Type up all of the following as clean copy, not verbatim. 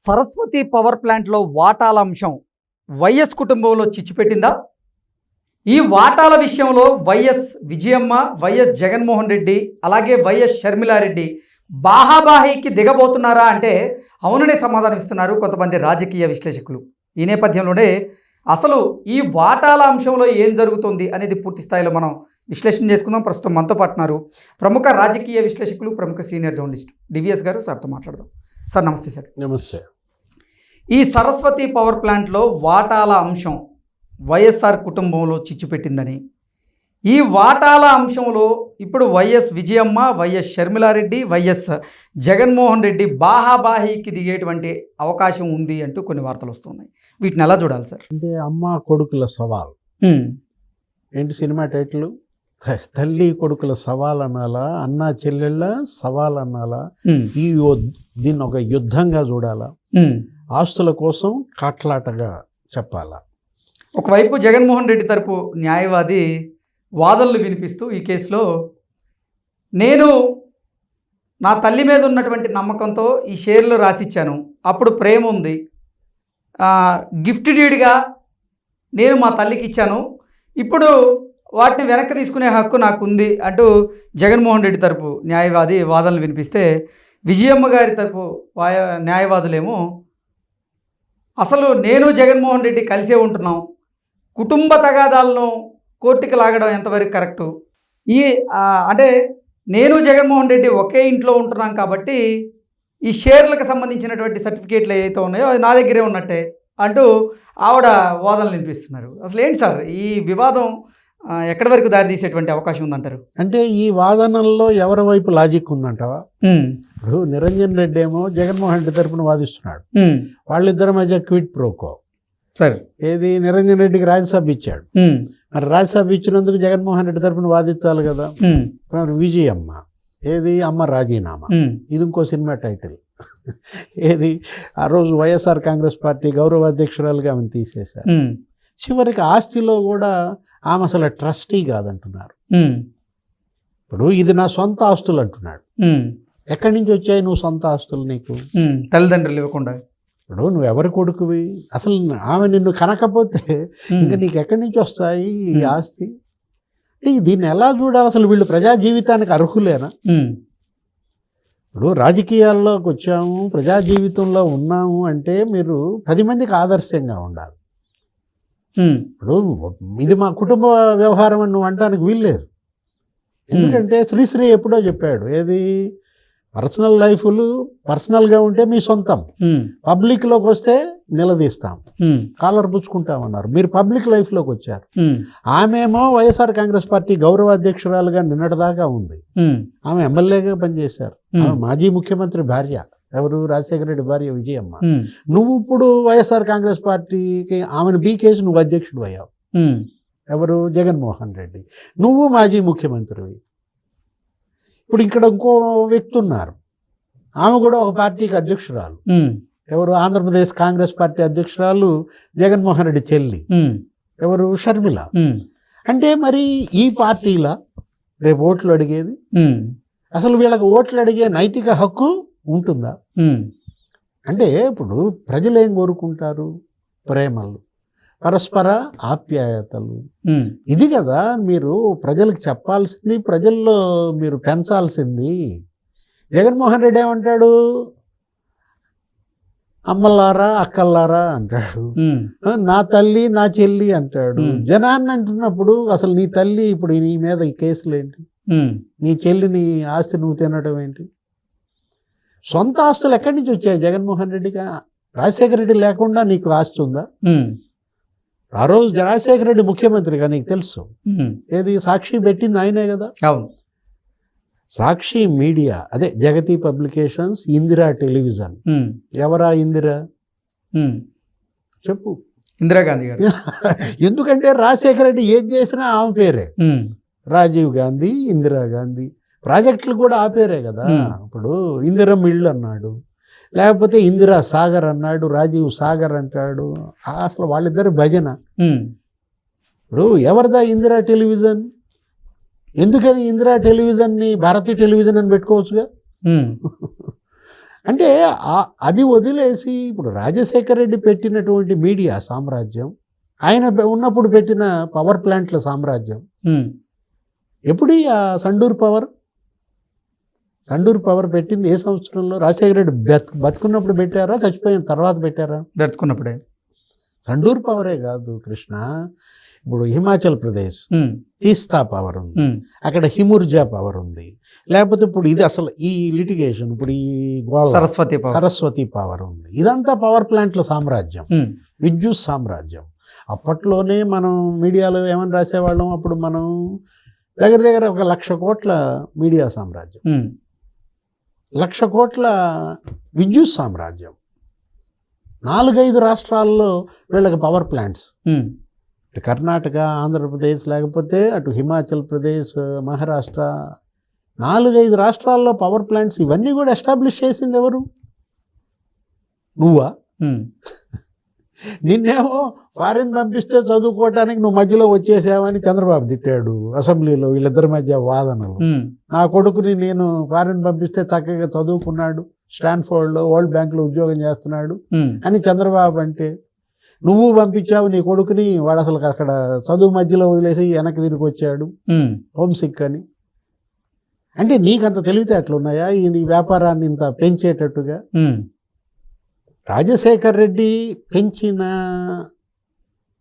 Saraswati power ప్లాంట్లో వాటాల అంశం వైఎస్ కుటుంబంలో చిచ్చుపెట్టిందా? ఈ వాటాల విషయంలో వైఎస్ విజయమ్మ, వైఎస్ జగన్మోహన్ రెడ్డి, అలాగే వైఎస్ షర్మిలారెడ్డి బాహాబాహీకి దిగబోతున్నారా అంటే అవుననే సమాధానం ఇస్తున్నారు కొంతమంది రాజకీయ విశ్లేషకులు. ఈ నేపథ్యంలోనే అసలు ఈ వాటాల అంశంలో ఏం జరుగుతుంది అనేది పూర్తి స్థాయిలో మనం విశ్లేషణ చేసుకుందాం. ప్రస్తుతం మనతో పాటున్నారు ప్రముఖ రాజకీయ విశ్లేషకులు, ప్రముఖ సీనియర్ జర్నలిస్ట్ డివిఎస్ గారు. సార్తో మాట్లాడదాం. సార్ నమస్తే. సార్ నమస్తే. ఈ సరస్వతి పవర్ ప్లాంట్లో వాటాల అంశం వైఎస్ఆర్ కుటుంబంలో చిచ్చుపెట్టిందని, ఈ వాటాల అంశంలో ఇప్పుడు YS Vijayamma, YS Sharmila Reddy, YS Jaganmohan Reddy బాహాబాహీకి దిగేటువంటి అవకాశం ఉంది అంటూ కొన్ని వార్తలు వస్తున్నాయి. వీటిని ఎలా చూడాలి సార్? అంటే అమ్మ కొడుకుల సవాల్ ఏంటి సినిమా టైటిల్? తల్లి కొడుకుల సవాల్ అనాలా, అన్నా చెల్లెళ్ళ సవాల్ అనాలా? ఈ దీన్ని ఒక యుద్ధంగా చూడాలా, ఆస్తుల కోసం కాట్లాటగా చెప్పాలా? ఒకవైపు జగన్మోహన్ రెడ్డి తరపు న్యాయవాది వాదనలు వినిపిస్తూ ఈ కేసులో నేను నా తల్లి మీద ఉన్నటువంటి నమ్మకంతో ఈ షేర్లు రాసిచ్చాను, అప్పుడు ప్రేమ ఉంది, గిఫ్ట్ డీడ్గా నేను మా తల్లికి ఇచ్చాను, ఇప్పుడు వాటిని వెనక్కి తీసుకునే హక్కు నాకు ఉంది అంటూ జగన్మోహన్ రెడ్డి తరపు న్యాయవాది వాదనలు వినిపిస్తే, విజయమ్మ గారి తరపు న్యాయవాదులేమో అసలు నేను జగన్మోహన్ రెడ్డి కలిసే ఉంటున్నాం, కుటుంబ తగాదాలను కోర్టుకి లాగడం ఎంతవరకు కరెక్టు, అంటే నేను జగన్మోహన్ రెడ్డి ఒకే ఇంట్లో ఉంటున్నాం కాబట్టి ఈ షేర్లకు సంబంధించినటువంటి సర్టిఫికేట్లు ఏవైతే ఉన్నాయో అది నా దగ్గరే ఉన్నట్టే అంటూ ఆవిడ వాదనలు వినిపిస్తున్నారు. అసలు ఏంటి సార్ ఈ వివాదం ఎక్కడి వరకు దారి తీసేటువంటి అవకాశం ఉందంటారు? అంటే ఈ వాదనల్లో ఎవరి వైపు లాజిక్ ఉందంటావా? ఇప్పుడు నిరంజన్ రెడ్డి ఏమో జగన్మోహన్ రెడ్డి తరపున వాదిస్తున్నాడు, వాళ్ళిద్దరి మధ్య క్విట్ ప్రోకో. సరే, ఏది నిరంజన్ రెడ్డికి రాజ్యసభ ఇచ్చాడు, మరి రాజ్యసభ ఇచ్చినందుకు జగన్మోహన్ రెడ్డి తరపున వాదించాలి కదా. విజయమ్మ ఏది అమ్మ రాజీనామా, ఇది ఇంకో సినిమా టైటిల్. ఏది ఆ రోజు వైఎస్ఆర్ కాంగ్రెస్ పార్టీ గౌరవ అధ్యక్షురాలుగా ఆమెను తీసేశారు. చివరికి ఆస్తిలో కూడా ఆమె అసలు ట్రస్టీ కాదంటున్నారు. ఇప్పుడు ఇది నా సొంత ఆస్తులు అంటున్నాడు. ఎక్కడి నుంచి వచ్చాయి నువ్వు సొంత ఆస్తులు? నీకు తల్లిదండ్రులు ఇవ్వకుండా. ఇప్పుడు నువ్వు ఎవరి కొడుకువి? అసలు ఆమె నిన్ను కనకపోతే ఇంకా నీకు ఎక్కడి నుంచి వస్తాయి ఈ ఆస్తి? అంటే దీన్ని ఎలా చూడాలి? అసలు వీళ్ళు ప్రజా జీవితానికి అర్హులేనా? ఇప్పుడు రాజకీయాల్లోకి వచ్చాము, ప్రజా జీవితంలో ఉన్నాము అంటే మీరు 10 మందికి ఆదర్శంగా ఉండాలి. ఇప్పుడు ఇది మా కుటుంబ వ్యవహారం అని నువ్వు అంటానికి వీల్లేదు. ఎందుకంటే శ్రీశ్రీ ఎప్పుడో చెప్పాడు, ఏది పర్సనల్ లైఫ్లు పర్సనల్గా ఉంటే మీ సొంతం, పబ్లిక్లోకి వస్తే నిలదీస్తాం, కాలర్ పుచ్చుకుంటామన్నారు. మీరు పబ్లిక్ లైఫ్లోకి వచ్చారు. ఆమెమో వైఎస్ఆర్ కాంగ్రెస్ పార్టీ గౌరవ అధ్యక్షురాలుగా నిన్నటిదాకా ఉంది, ఆమె ఎమ్మెల్యేగా పనిచేశారు, ఆమె మాజీ ముఖ్యమంత్రి భార్య, ఎవరు? రాజశేఖర రెడ్డి భార్య విజయమ్మ. నువ్వు ఇప్పుడు వైఎస్ఆర్ కాంగ్రెస్ పార్టీకి ఆమెను బీకేసి నువ్వు అధ్యక్షుడు అయ్యావు. ఎవరు? జగన్మోహన్ రెడ్డి. నువ్వు మాజీ ముఖ్యమంత్రివి. ఇప్పుడు ఇక్కడ ఇంకో వ్యక్తి ఉన్నారు, ఆమె కూడా ఒక పార్టీకి అధ్యక్షురాలు. ఎవరు? ఆంధ్రప్రదేశ్ కాంగ్రెస్ పార్టీ అధ్యక్షురాలు జగన్మోహన్ రెడ్డి చెల్లి. ఎవరు? షర్మిల. అంటే మరి ఈ పార్టీలా రేపు ఓట్లు అడిగేది? అసలు వీళ్ళకి ఓట్లు అడిగే నైతిక హక్కు ఉంటుందా? అంటే ఇప్పుడు ప్రజలు ఏం కోరుకుంటారు? ప్రేమలు, పరస్పర ఆప్యాయతలు. ఇది కదా మీరు ప్రజలకు చెప్పాల్సింది, ప్రజల్లో మీరు పెంచాల్సింది. జగన్మోహన్ రెడ్డి ఏమంటాడు? అమ్మలారా అక్కల్లారా అంటాడు, నా తల్లి నా చెల్లి అంటాడు. జనాన్ని అంటున్నప్పుడు అసలు నీ తల్లి ఇప్పుడు నీ మీద ఈ కేసులు ఏంటి? నీ చెల్లిని ఆస్తి నువ్వు తినడం ఏంటి? సొంత ఆస్తులు ఎక్కడి నుంచి వచ్చాయి జగన్మోహన్ రెడ్డిగా? రాజశేఖర రెడ్డి లేకుండా నీకు ఆస్తి ఉందా? ఆ రోజు రాజశేఖర రెడ్డి ముఖ్యమంత్రిగా నీకు తెలుసు, ఏది సాక్షి పెట్టింది ఆయనే కదా. అవును. సాక్షి మీడియా, అదే జగతి పబ్లికేషన్స్, ఇందిరా టెలివిజన్. ఎవరా ఇందిరా? చెప్పు. ఇందిరాగాంధీ గారు. ఎందుకంటే రాజశేఖర రెడ్డి ఏం చేసినా ఆమె పేరే. రాజీవ్ గాంధీ, ఇందిరాగాంధీ, ప్రాజెక్టులు కూడా ఆ పేరే కదా. ఇప్పుడు ఇందిరమ్మ ఇళ్ళు అన్నాడు, లేకపోతే ఇందిరా సాగర్ అన్నాడు, రాజీవ్ సాగర్ అంటాడు. అసలు వాళ్ళిద్దరు భజన. ఇప్పుడు ఎవరిదా ఇందిరా టెలివిజన్? ఎందుకని ఇందిరా టెలివిజన్ని భారతీయ టెలివిజన్ అని పెట్టుకోవచ్చుగా. అంటే అది వదిలేసి ఇప్పుడు రాజశేఖర రెడ్డి పెట్టినటువంటి మీడియా సామ్రాజ్యం, ఆయన ఉన్నప్పుడు పెట్టిన పవర్ ప్లాంట్ల సామ్రాజ్యం, ఎప్పుడు ఆ సండూర్ పవర్ పెట్టింది ఏ సంవత్సరంలో? రాజశేఖర రెడ్డి బతుకున్నప్పుడు పెట్టారా, చచ్చిపోయిన తర్వాత పెట్టారా? బ్రతుకున్నప్పుడే. సండూర్ పవరే కాదు కృష్ణ, ఇప్పుడు హిమాచల్ ప్రదేశ్ తీస్తా పవర్ ఉంది, అక్కడ హిముర్జా పవర్ ఉంది, లేకపోతే ఇప్పుడు ఇది అసలు ఈ లిటిగేషన్, ఇప్పుడు ఈ సరస్వతి పవర్ ఉంది. ఇదంతా పవర్ ప్లాంట్ల సామ్రాజ్యం, విద్యుత్ సామ్రాజ్యం. అప్పట్లోనే మనం మీడియాలో ఏమని రాసేవాళ్ళం, అప్పుడు మనం దగ్గర 1,00,000 కోట్ల మీడియా సామ్రాజ్యం, 1,00,000 కోట్ల విద్యుత్ సామ్రాజ్యం, 4-5 రాష్ట్రాల్లో వీళ్ళకి పవర్ ప్లాంట్స్, ఇటు కర్ణాటక, ఆంధ్రప్రదేశ్, లేకపోతే అటు హిమాచల్ ప్రదేశ్, మహారాష్ట్ర, 4-5 రాష్ట్రాల్లో పవర్ ప్లాంట్స్. ఇవన్నీ కూడా ఎస్టాబ్లిష్ చేసింది ఎవరు? నువ్వా? నిన్నేమో ఫారిన్ పంపిస్తే చదువుకోవటానికి నువ్వు మధ్యలో వచ్చేసావని చంద్రబాబు తిట్టాడు అసెంబ్లీలో, వీళ్ళిద్దరి మధ్య వాదనలు. నా కొడుకుని నేను ఫారిన్ పంపిస్తే చక్కగా చదువుకున్నాడు, స్టాన్ఫోర్డ్లో వరల్డ్ బ్యాంక్లో ఉద్యోగం చేస్తున్నాడు అని చంద్రబాబు అంటే, నువ్వు పంపించావు నీ కొడుకుని, వాడు అసలు అక్కడ చదువు మధ్యలో వదిలేసి వెనక్కి తిరిగి వచ్చాడు హోమ్ సిక్ అని. అంటే నీకంత తెలివితేటలున్నాయా ఈ వ్యాపారాన్ని ఇంత పెంచేటట్టుగా? రాజశేఖర్ రెడ్డి పెంచిన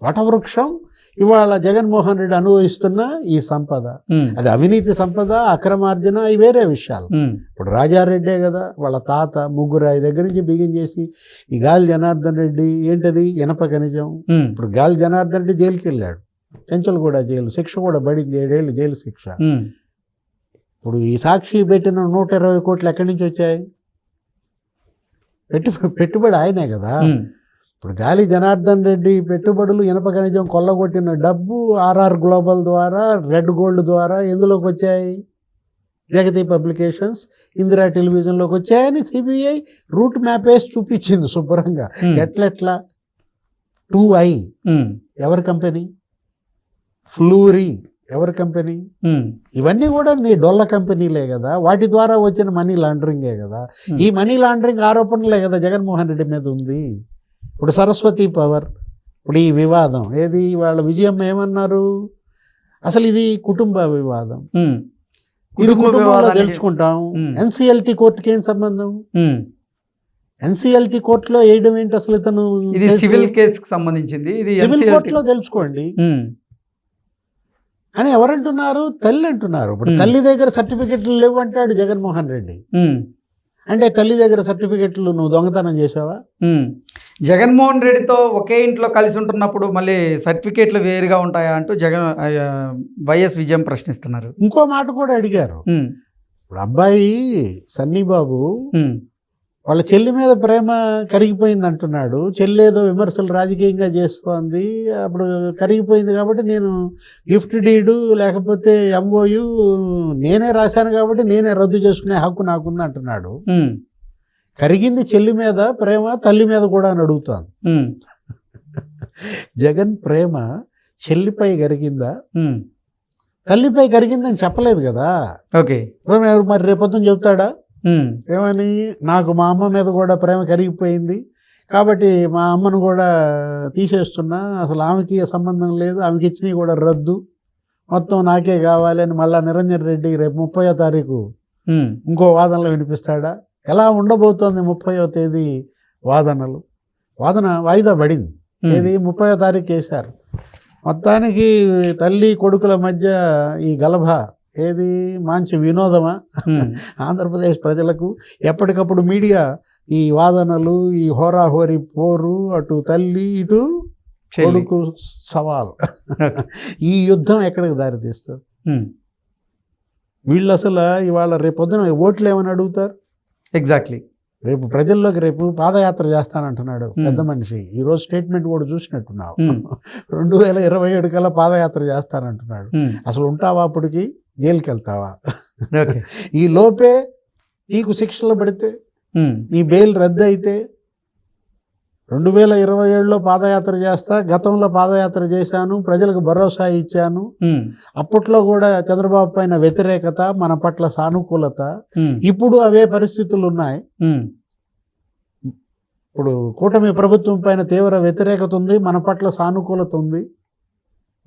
వటవృక్షం ఇవాళ జగన్మోహన్ రెడ్డి అనుభవిస్తున్న ఈ సంపద, అది అవినీతి సంపద, అక్రమార్జన, అవి వేరే విషయాలు. ఇప్పుడు రాజారెడ్డే కదా వాళ్ళ తాత, ముగ్గురు దగ్గర నుంచి బిగిన్ చేసి ఈ గాలి జనార్దన్ రెడ్డి ఏంటది ఇనప ఖనిజం. ఇప్పుడు గాలి జనార్దన్ రెడ్డి జైలుకి వెళ్ళాడు, చెంచల్గూడ జైలు, శిక్ష కూడా పడింది, 7 ఏళ్ళు జైలు శిక్ష. ఇప్పుడు ఈ సాక్షి పెట్టిన 120 కోట్లు ఎక్కడి నుంచి వచ్చాయి? పెట్టుబడి ఆయనే కదా. ఇప్పుడు గాలి జనార్దన్ రెడ్డి పెట్టుబడులు, ఇనప ఖనిజం కొల్లగొట్టిన డబ్బు ఆర్ఆర్ గ్లోబల్ ద్వారా, రెడ్ గోల్డ్ ద్వారా ఎందులోకి వచ్చాయి? జగతి పబ్లికేషన్స్, ఇందిరా టెలివిజన్లోకి వచ్చాయని సిబిఐ రూట్ మ్యాప్ వేసి చూపించింది శుభ్రంగా. ఎట్లెట్లా? 2i ఎవరి కంపెనీ? ఫ్లూరీ ఎవరి కంపెనీ? ఇవన్నీ కూడా నీ డొల్ల కంపెనీలే కదా, వాటి ద్వారా వచ్చిన మనీ లాండరింగే కదా. ఈ మనీ లాండరింగ్ ఆరోపణలే కదా జగన్మోహన్ రెడ్డి మీద ఉంది. ఇప్పుడు సరస్వతి పవర్, ఇప్పుడు ఈ వివాదం ఏది? వాళ్ళ విజయం ఏమన్నారు? అసలు ఇది కుటుంబ వివాదం, ఇది కుటుంబంలో తెలుసుకుంటాం. ఎన్సిఎల్టీ కోర్టుకి ఏం సంబంధం? ఎన్సిఎల్టీ కోర్టులో వేయడం ఏంటి అసలు? ఇతను ఇది సివిల్ కేసుకు సంబంధించింది, ఇది సివిల్ కోర్టులో తెలుసుకోండి అని ఎవరంటున్నారు? తల్లి అంటున్నారు. ఇప్పుడు తల్లి దగ్గర సర్టిఫికెట్లు లేవు అంటాడు జగన్మోహన్ రెడ్డి. అంటే తల్లి దగ్గర సర్టిఫికెట్లు నువ్వు దొంగతనం చేసావా? జగన్మోహన్ రెడ్డితో ఒకే ఇంట్లో కలిసి ఉంటున్నప్పుడు మళ్ళీ సర్టిఫికేట్లు వేరుగా ఉంటాయా అంటూ వైఎస్ విజయం ప్రశ్నిస్తున్నారు. ఇంకో మాట కూడా అడిగారు. ఇప్పుడు అబ్బాయి సన్నీబాబు వాళ్ళ చెల్లి మీద ప్రేమ కరిగిపోయింది అంటున్నాడు. చెల్లి ఏదో విమర్శలు రాజకీయంగా చేస్తోంది, అప్పుడు కరిగిపోయింది కాబట్టి నేను గిఫ్ట్ డీడు లేకపోతే ఎంఓయు నేనే రాశాను కాబట్టి నేనే రద్దు చేసుకునే హక్కు నాకుంది అంటున్నాడు. కరిగింది చెల్లి మీద ప్రేమ, తల్లి మీద కూడా అని అడుగుతాను. జగన్ ప్రేమ చెల్లిపై కరిగిందా, తల్లిపై కరిగిందని చెప్పలేదు కదా. ఓకే, మరి రేపొద్దున చెప్తాడా ఏమని? నాకు మా అమ్మ మీద కూడా ప్రేమ కరిగిపోయింది కాబట్టి మా అమ్మను కూడా తీసేస్తున్నా, అసలు ఆమెకి సంబంధం లేదు, ఆమెకి ఇచ్చినవి కూడా రద్దు, మొత్తం నాకే కావాలని మళ్ళా నిరంజన్ రెడ్డి రేపు 30వ తారీఖు ఇంకో వాదనలు వినిపిస్తాడా? ఎలా ఉండబోతోంది 30వ తేదీ వాదన వాయిదా పడింది. ఏది 30వ తారీఖు వేశారు. మొత్తానికి తల్లి కొడుకుల మధ్య ఈ గలభ ఏది మంచి వినోదమా? ఆంధ్రప్రదేశ్ ప్రజలకు ఎప్పటికప్పుడు మీడియా ఈ వాదనలు, ఈ హోరాహోరీ పోరు, అటు తల్లి ఇటు కొడుకు సవాల్, ఈ యుద్ధం ఎక్కడికి దారితీస్తారు? వీళ్ళు అసలు ఇవాళ రేపొద్దున ఓట్లు ఏమని అడుగుతారు? ఎగ్జాక్ట్లీ. రేపు ప్రజల్లోకి రేపు పాదయాత్ర చేస్తానంటున్నాడు పెద్ద మనిషి. ఈరోజు స్టేట్మెంట్ కూడా చూసినట్టున్నావు. 2027 కల్లా పాదయాత్ర చేస్తానంటున్నాడు. అసలు ఉంటావా? అప్పటికి జైలుకి వెళ్తావా? ఈ లోపే నీకు శిక్షలు పడితే, నీ బెయిల్ రద్దు అయితే 2027లో పాదయాత్ర చేస్తా, గతంలో పాదయాత్ర చేశాను, ప్రజలకు భరోసా ఇచ్చాను, అప్పట్లో కూడా చంద్రబాబు పైన వ్యతిరేకత, మన పట్ల సానుకూలత, ఇప్పుడు అవే పరిస్థితులు ఉన్నాయి, ఇప్పుడు కూటమి ప్రభుత్వం పైన తీవ్ర వ్యతిరేకత ఉంది, మన పట్ల సానుకూలత ఉంది.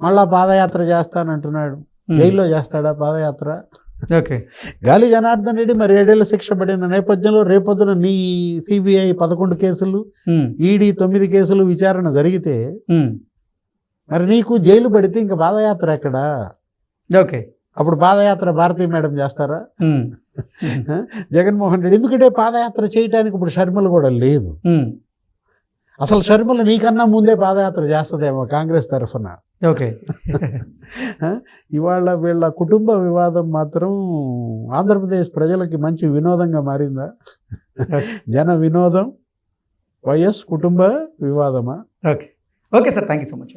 మళ్ళా పాదయాత్ర చేస్తానంటున్నాడు. జైల్లో చేస్తాడా పాదయాత్ర? ఓకే. గాలి జనార్దన్ రెడ్డి మరి 7 ఏళ్ల శిక్ష పడిన నేపథ్యంలో రేపొద్దున నీ సిబిఐ 11 కేసులు, ఈడీ 9 కేసులు విచారణ జరిగితే మరి నీకు జైలు పడితే ఇంకా పాదయాత్ర ఎక్కడా? ఓకే. అప్పుడు పాదయాత్ర భారతీ మేడం చేస్తారా? జగన్మోహన్ రెడ్డి ఎందుకంటే పాదయాత్ర చేయడానికి ఇప్పుడు షర్మిల కూడా లేదు. అసలు షర్మిల నీకన్నా ముందే పాదయాత్ర చేస్తుందేమో కాంగ్రెస్ తరఫున. ఓకే. ఇవాళ వీళ్ళ కుటుంబ వివాదం మాత్రం ఆంధ్రప్రదేశ్ ప్రజలకి మంచి వినోదంగా మారిందా? జన వినోదం వైఎస్ కుటుంబ వివాదమా? Okay. Okay sir, thank you so much.